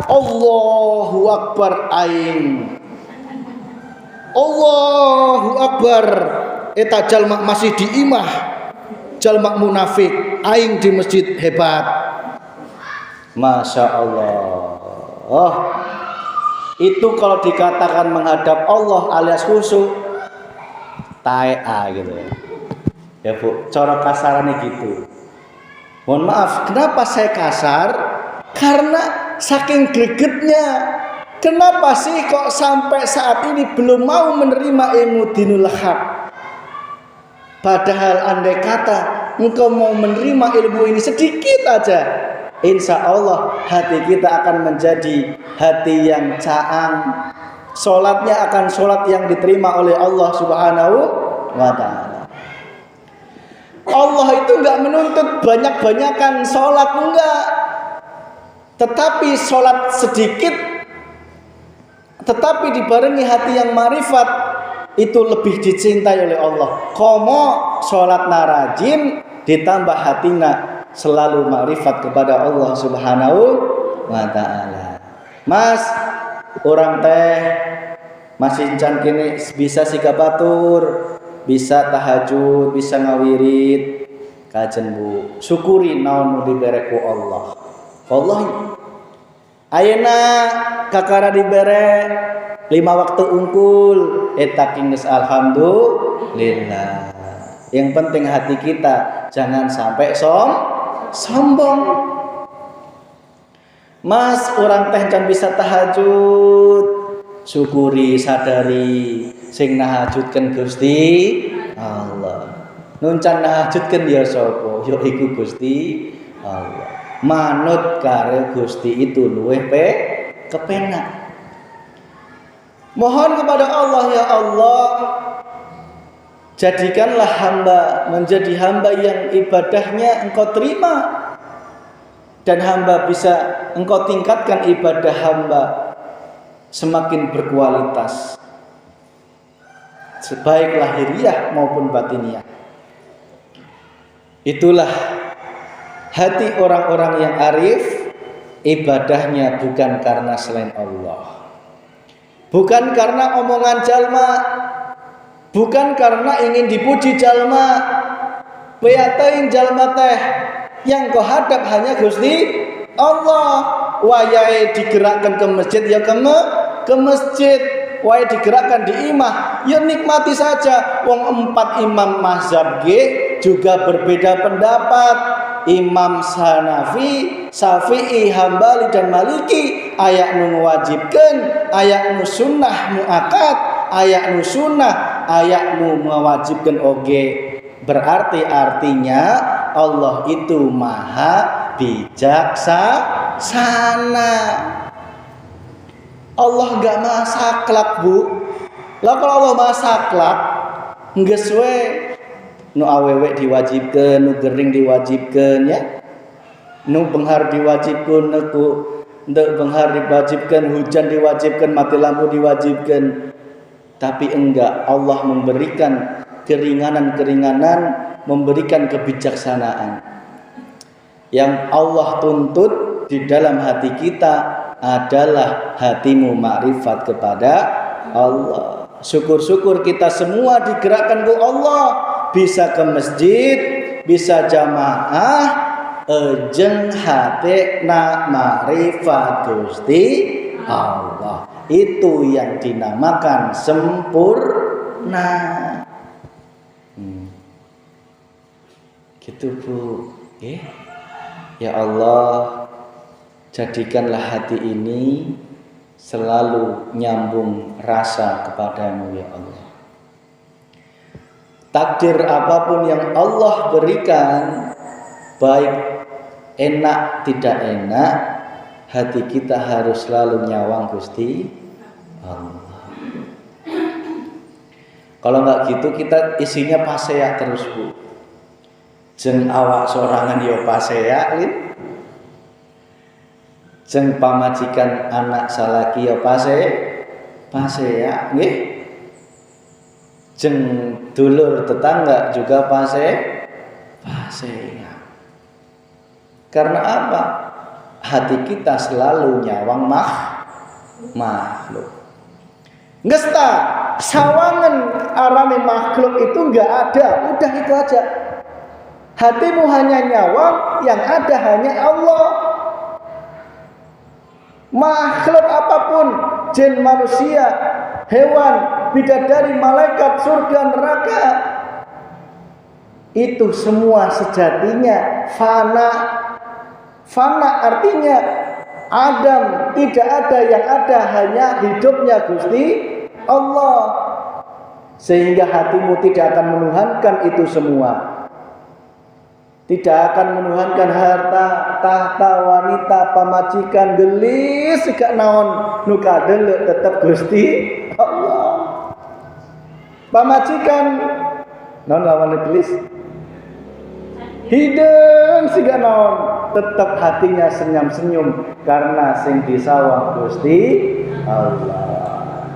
Allahu Akbar aing, Allahu Akbar eta jalma masih diimah, jalma munafik aing di masjid hebat, Masya Allah. Itu kalau dikatakan menghadap Allah alias khusyuk ta'a gitu ya Bu, cara kasarannya gitu. Mohon maaf, kenapa saya kasar? Karena saking gregetnya. Kenapa sih kok sampai saat ini belum mau menerima ilmu dinul haq? Padahal andai kata engkau mau menerima ilmu ini sedikit aja, insya Allah hati kita akan menjadi hati yang caang. Sholatnya akan sholat yang diterima oleh Allah Subhanahu wa ta'ala. Allah itu enggak menuntut banyak-banyakan sholat, enggak. Tetapi sholat sedikit, tetapi dibarengi hati yang marifat, itu lebih dicintai oleh Allah. Komo sholat narajin ditambah hatinya selalu marifat kepada Allah Subhanahu wa ta'ala. Mas, orang teh masih can kini bisa sikabatur, bisa tahajud, bisa ngawirid, kajen Bu, syukuri naon dibere ku Allah. Wallahi ayeuna kakara dibere 5 waktu unggul eta geus alhamdulillah. Yang penting hati kita jangan sampai sombong. Mas, orang teh can bisa tahajud, syukuri, sadari sing nahajudkeun Gusti Allah. Nun can nahajudkeun ya sapa? Ya iku Gusti Allah. Manut kare Gusti itu luweh kepenak. Mohon kepada Allah, ya Allah, jadikanlah hamba menjadi hamba yang ibadahnya Engkau terima, dan hamba bisa Engkau tingkatkan ibadah hamba semakin berkualitas, baik lahiriah maupun batiniah. Itulah hati orang-orang yang arif, ibadahnya bukan karena selain Allah, bukan karena omongan jalma, bukan karena ingin dipuji jalma. Beatain jalma teh yang kau hadap hanya Gusti Allah. Wayai digerakkan ke masjid ya ke masjid, wayai digerakkan di imah ya nikmati saja. Wong 4 imam mazhab juga berbeda pendapat. Imam Hanafi, Syafi'i, Hambali dan Maliki aya nu mewajibkan, aya nu sunnah muakkad, aya nu sunnah, aya nu mewajibkan oge. Berarti artinya Allah itu maha bijaksana. Allah gak maha saklak, Bu. Lah kalau Allah maha saklak, geus we nu awewe diwajibkeun, nu gering diwajibkeun ya. Nu benghar diwajibkeun, nu benghar diwajibkeun, hujan diwajibkeun, mati lampu diwajibkeun. Tapi enggak, Allah memberikan keringanan-keringanan, memberikan kebijaksanaan. Yang Allah tuntut di dalam hati kita adalah hatimu makrifat kepada Allah. Syukur-syukur kita semua digerakkan ke Allah, bisa ke masjid, bisa jamaah, ejeng hati na makrifat Gusti Allah. Itu yang dinamakan sempurna. Gitu Bu. Ya Allah, jadikanlah hati ini selalu nyambung rasa kepadamu ya Allah. Takdir apapun yang Allah berikan, baik enak tidak enak, hati kita harus selalu nyawang Gusti Allah. Kalau nggak gitu kita isinya pasea terus Bu. Jeng awak sorangan yo pasea lin. Jeng pamajikan anak salaki yo pasea nggih. Jeng dulur tetangga juga pasea. Karena apa? Hati kita selalu nyawang makhluk. Ngesta sawangan arane makhluk itu enggak ada, udah itu aja. Hatimu hanya nyawang, yang ada hanya Allah. Makhluk apapun, jin, manusia, hewan, bidadari, malaikat, surga, neraka, itu semua sejatinya fana. Fana artinya Adam, tidak ada yang ada, hanya hidupnya Gusti Allah. Sehingga hatimu tidak akan menuhankan itu semua. Tidak akan menuhankan harta, tahta, wanita, pamajikan, gelis, gak naon nu kadel tetap Gusti Allah. Pamajikan naon lawan gelis. Hidung siga naon tetap hatinya senyum-senyum karena sing disawang Gusti Allah.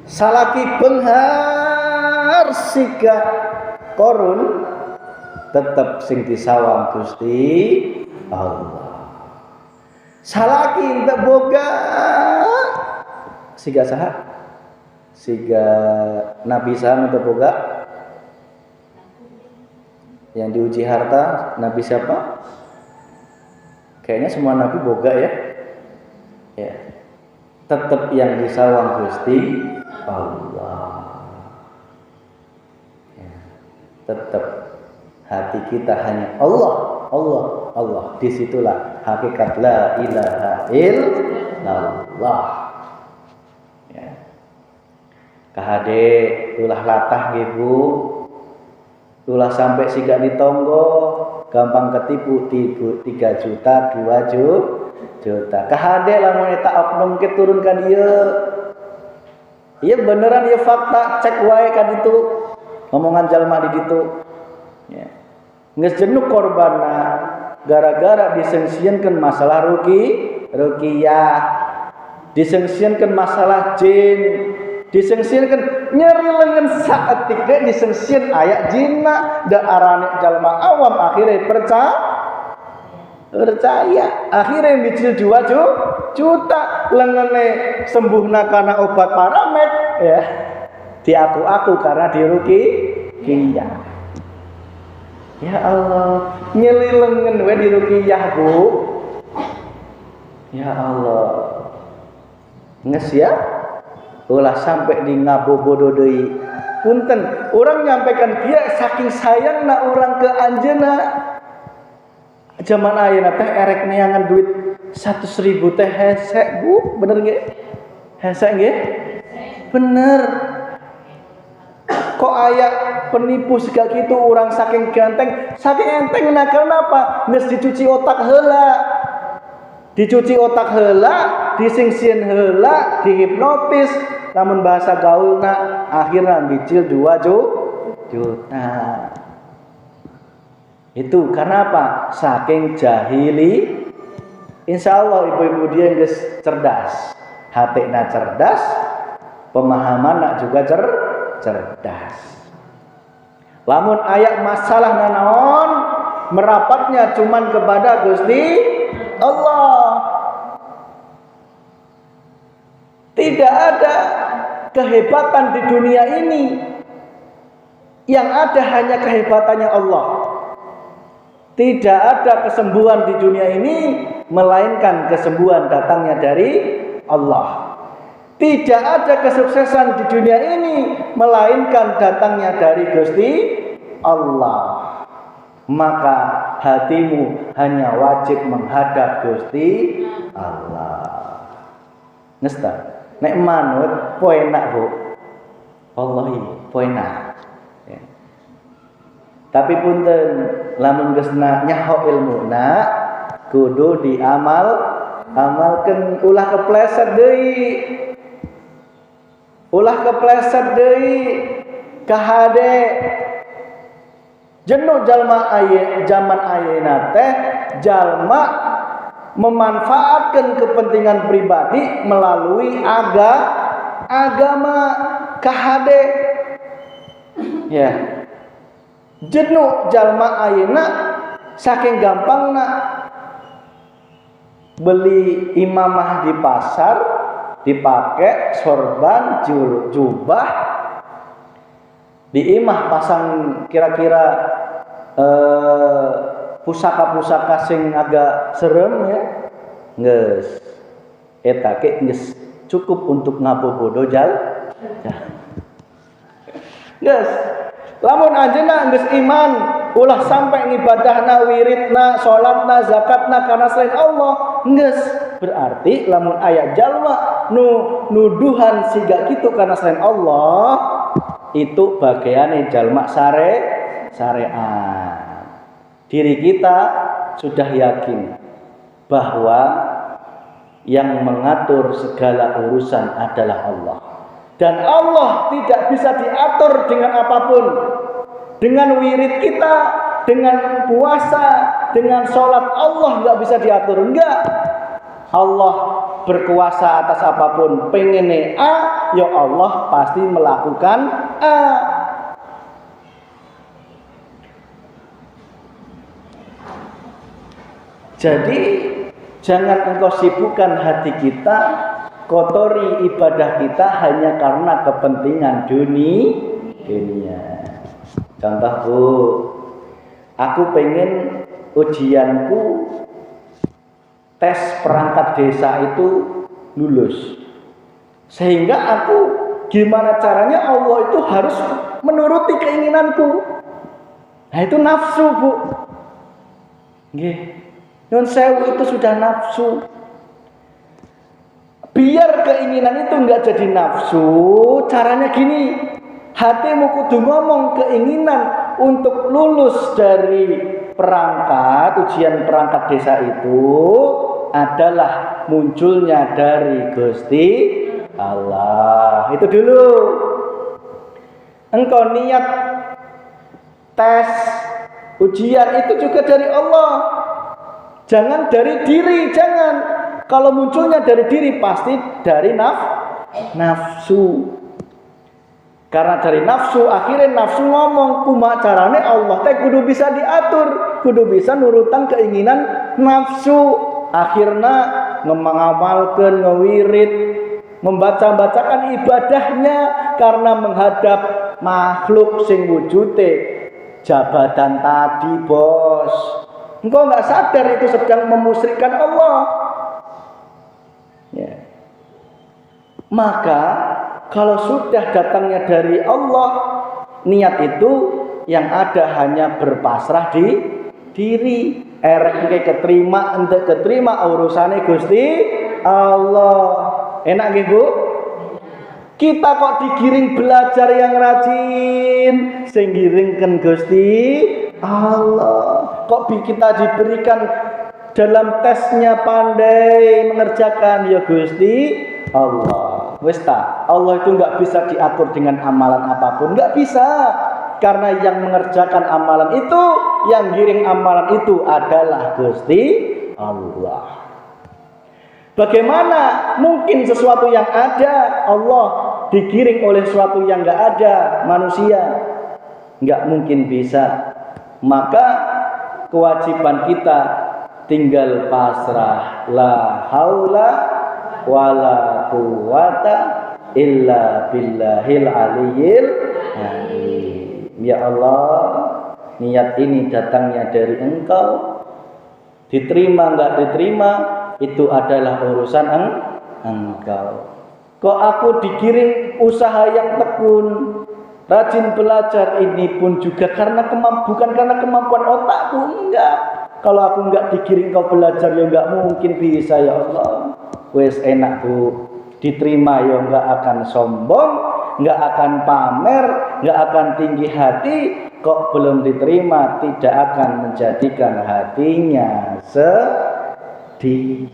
Salaki benghar siga korun tetap sing disawang Gusti Allah. Salaki entek boga siga saha? Siga Nabi saha entek boga? Yang diuji harta Nabi siapa? Kayaknya semua Nabi boga ya. Ya. Tetap yang disawang Gusti Allah. Ya. Tetap hati kita hanya Allah, Allah, Allah. Disitulah hakikat la ilaha illallah. Ya. Kahade ulah latah ibu. Ulah sampai siga ditonggo gampang ketipu 3 juta 2 juta kahade lamun eta oknum ke turun ka dieu ieu beneran ieu fakta cek wae ka ditu ngomongan jalma di ditu ya geus jenuh korbanna gara-gara disengsienkeun masalah ruqyah disengsienkeun masalah jin disengsienkeun nyeri lengan saat tiga disengsien ayak jinna da arane jalma awam akhirnya percaya akhirnya micil 2 juta lengene sembuhna karena obat paramed ya diaku-aku karena diruqyah ya Allah nyeri lengan we diruqyah Bu ya Allah nges ya ulah sampai di ngabobodo deui. Punten, orang nyampaikan dia saking sayangna orang ke anjeunna. Zaman ayeuna teh erek neangan duit 100.000 teh hese, Bu, bener nggih? Hese nggih? Bener. Kok aya penipu segala gitu orang saking ganteng, saking enteng nah kenapa? Geus dicuci otak heula. Dicuci otak heula, disingsin heula, dihipnotis. Namun bahasa gaulna akhirnya bicil 2 juta. Itu karena apa? Saking jahili. Insya Allah ibu-ibu dia yang cerdas, hatina cerdas, pemahaman juga cerdas. Lamun ayat masalah nanaon merapatnya cuman kepada Gusti Allah. Tidak ada kehebatan di dunia ini. Yang ada hanya kehebatannya Allah. Tidak ada kesembuhan di dunia ini melainkan kesembuhan datangnya dari Allah. Tidak ada kesuksesan di dunia ini melainkan datangnya dari Gusti Allah. Maka hatimu hanya wajib menghadap Gusti Allah. Ngesta. Nek manut poenak Bu. Wallahi poenak. Ya. Tapi punten lamun geus nyaho ilmuna kudu amalkeun ulah kepleset deui. ulah kepleset deui kahade jenuh jalma zaman ayeuna teh jalma memanfaatkan kepentingan pribadi melalui agama kahade ya. Jenuh jalma ayeuna saking gampangna beli imamah di pasar dipakai sorban jubah diimah pasang kira-kira pusaka-pusaka sing agak serem ya geus eta ke geus cukup untuk ngabobodo geus lamun anjeunna geus iman ulah sampai ngibadahna wiridna salatna zakatna karena selain Allah geus berarti lamun aya jalma nuduhan siga kitu karena selain Allah itu bagiane jalma syariat. Diri kita sudah yakin bahwa yang mengatur segala urusan adalah Allah. Dan Allah tidak bisa diatur dengan apapun. Dengan wirid kita, dengan puasa, dengan sholat Allah nggak bisa diatur. Enggak. Allah berkuasa atas apapun. Pengennya A, ya Allah pasti melakukan A. Jadi jangan engkau sibukkan hati kita, kotori ibadah kita hanya karena kepentingan dunia. Contoh Bu, aku pengen ujianku tes perangkat desa itu lulus. Sehingga aku gimana caranya Allah itu harus menuruti keinginanku. Nah itu nafsu Bu. Nggih. Nun sewu itu sudah nafsu. Biar keinginan itu enggak jadi nafsu, caranya gini. Hatimu kudu ngomong keinginan untuk lulus dari ujian perangkat desa itu adalah munculnya dari Gusti Allah. Itu dulu. Engkau niat tes ujian itu juga dari Allah. Jangan dari diri, jangan. Kalau munculnya dari diri pasti dari nafsu. Karena dari nafsu, akhirnya nafsu ngomong kumaha carane Allah teh kudu bisa diatur, kudu bisa nurutan keinginan nafsu. Akhirnya mengamalkan ngewirid, membaca-bacakan ibadahnya karena menghadap makhluk sing wujude jabatan tadi, Bos. Engkau nggak sadar itu sedang memusyrikkan Allah. Ya. Maka kalau sudah datangnya dari Allah, niat itu yang ada hanya berpasrah di diri. Erek keterima, ente keterima urusannya Gusti Allah. Enak nggih Bu? Kita kok digiring belajar yang rajin, sing giringken Gusti Allah. Kok kita diberikan dalam tesnya pandai mengerjakan ya Gusti Allah. Wis ta, Allah itu enggak bisa diatur dengan amalan apapun, enggak bisa. Karena yang mengerjakan amalan itu, yang giring amalan itu adalah Gusti Allah. Bagaimana mungkin sesuatu yang ada Allah digiring oleh sesuatu yang enggak ada manusia? Enggak mungkin bisa. Maka kewajiban kita tinggal pasrah, la haula wala quwata illa billahil aliyyil azim. Ya Allah, niat ini datangnya dari Engkau, diterima enggak diterima itu adalah urusan Engkau. Kok aku digiring usaha yang tekun, rajin belajar ini pun juga karena bukan karena kemampuan otakku, enggak. Kalau aku enggak digiring kau belajar ya enggak mungkin bisa ya Allah. Wes enak Bu, diterima ya enggak akan sombong, enggak akan pamer, enggak akan tinggi hati. Kok belum diterima tidak akan menjadikan hatinya sedih.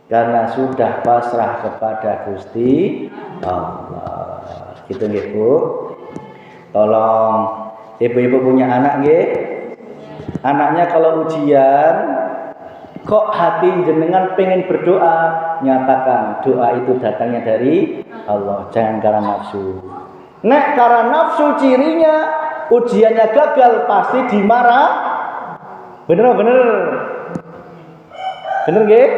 Karena sudah pasrah kepada Gusti Allah. Gitu nggih Bu. Tolong ibu-ibu punya anak nggih. Anaknya kalau ujian kok hati jenengan pengen berdoa, nyatakan doa itu datangnya dari Allah, jangan karena nafsu. Nek karena nafsu cirinya ujiannya gagal pasti dimarah. Bener nggih?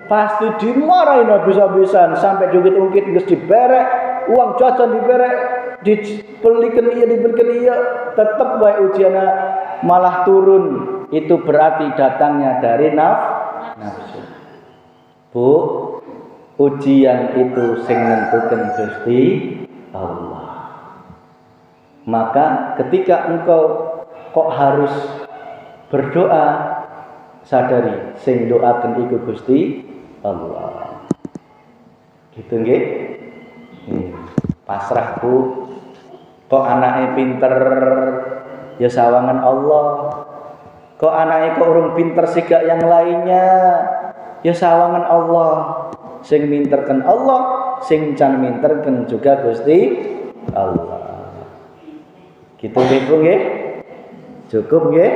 Pasti dimarahin habis-habisan sampai jungkit-ungkit geus diberek, uang jajan diberek, dibelikan iya, tetap wae ujiannya malah turun. Itu berarti datangnya dari nafsu. Bu, ujian itu sing nentukeun Gusti Allah. Maka ketika engkau kok harus berdoa, sadari sing doaken iku Gusti Allah. Gitu nggih? Pasrah Bu. Kok anaknya pinter ya sawangan Allah. Kok anaknya kok urung pinter siga yang lainnya ya sawangan Allah. Sing minterken Allah, sing can minterken juga Gusti Allah. Gitu nggih Bu nggih? Cukup nggih?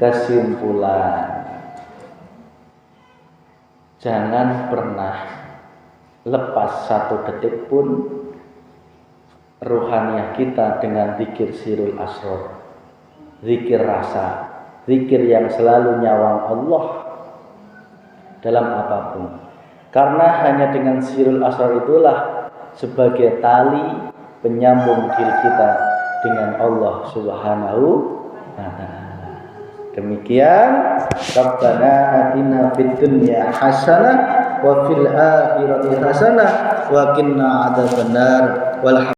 Kesimpulan, jangan pernah lepas satu detik pun ruhaniyah kita dengan zikir sirul asrar, zikir rasa, zikir yang selalu nyawang Allah dalam apapun. Karena hanya dengan sirul asrar itulah sebagai tali penyambung diri kita dengan Allah Subhanahu wa ta'ala. Demikian, Rabbana atina fid dunya hasanah wa fil akhirati hasanah wa qina adzabannar.